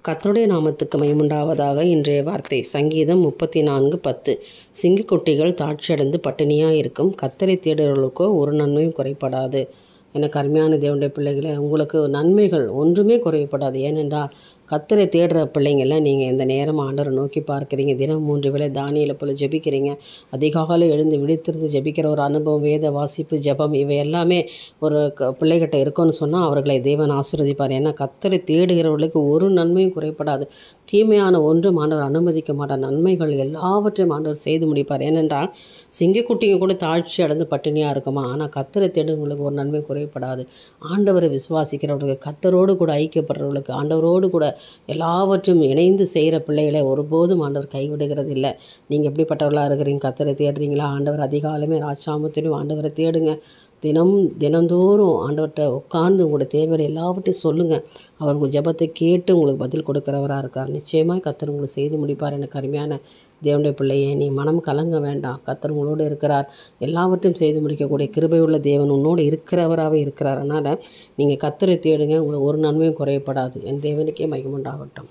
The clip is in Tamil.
கர்த்தருடைய நாமத்துக்கு மகிமையுண்டாவதாக. இன்றைய வார்த்தை சங்கீதம் 34:10. சிங்கக்குட்டிகள் தாட்சியடைந்து பட்டினியாக இருக்கும், கர்த்தரை தேடுகிறவர்களுக்கோ ஒரு நன்மையும் குறைபடாது. எனக்கு அருமையான தேவனுடைய பிள்ளைகளை, உங்களுக்கு நன்மைகள் ஒன்றுமே குறைபடாது. ஏனென்றால் கர்த்தரை தேடுற பிள்ளைங்கள நீங்கள் இந்த நேரம் ஆண்டவரை நோக்கி பார்க்குறீங்க. தினம் 3 வேளை தானியேலை போல் ஜெபிக்கிறீங்க. அதிகாலை எழுந்து விழித்திருந்து ஜெபிக்கிற ஒரு அனுபவம், வேத வாசிப்பு, ஜெபம், இவை எல்லாமே ஒரு பிள்ளைகிட்ட இருக்குன்னு சொன்னால் அவர்களை தேவன் ஆசீர்வதிப்பார். ஏன்னா கர்த்தரை தேடுகிறவர்களுக்கு ஒரு நன்மையும் குறைபடாது. தீமையான ஒன்றும் ஆண்டவர் அனுமதிக்க மாட்டார். நன்மைகள் எல்லாவற்றையும் ஆண்டவர் செய்து முடிப்பார். ஏனென்றால் சிங்கக்குட்டிங்க கூட தாழ்ச்சி அடைந்து பட்டினியாக இருக்குமா, ஆனால் கர்த்தரை தேடுகிறவங்களுக்கு ஒரு நன்மை குறைபடாது. ஆண்டவரை விசுவாசிக்கிறவர்களுக்கு, கர்த்தரோடு கூட ஐக்கியப்படுறவர்களுக்கு, ஆண்டவரோடு கூட எல்லாவற்றையும் இணைந்து செய்கிற பிள்ளைகளை ஒருபோதும் ஆண்டவர் கைவிடுகிறது இல்லை. நீங்கள் எப்படிப்பட்டவர்களாக இருக்கிறீங்க? கர்த்தரை தேடுறீங்களா? ஆண்டவர் அதிகாலமே ராஜாமத்திலும் ஆண்டவரை தேடுங்க. தினந்தோறும் ஆண்டவர்கிட்ட உட்கார்ந்து உங்களோட தேவையான எல்லாவற்றையும் சொல்லுங்கள். அவர் உங்கள் ஜெபத்தை கேட்டு உங்களுக்கு பதில் கொடுக்குறவராக இருக்கார். நிச்சயமாக கர்த்தர் உங்களுக்கு செய்து முடிப்பார். எனக்கு அருமையான தேவனுடைய பிள்ளையே, நீ மனம் கலங்க வேண்டாம். கர்த்தர் உங்களோடு இருக்கிறார். எல்லாவற்றையும் செய்து முடிக்கக்கூடிய கிருபையுள்ள தேவன் உன்னோடு இருக்கிறவராகவே இருக்கிறார். அதனால் நீங்கள் கர்த்தரை தேடுங்க. உங்களுக்கு ஒரு நன்மையும் குறையப்படாது. என் தேவனுக்கே மகிமை உண்டாகட்டும்.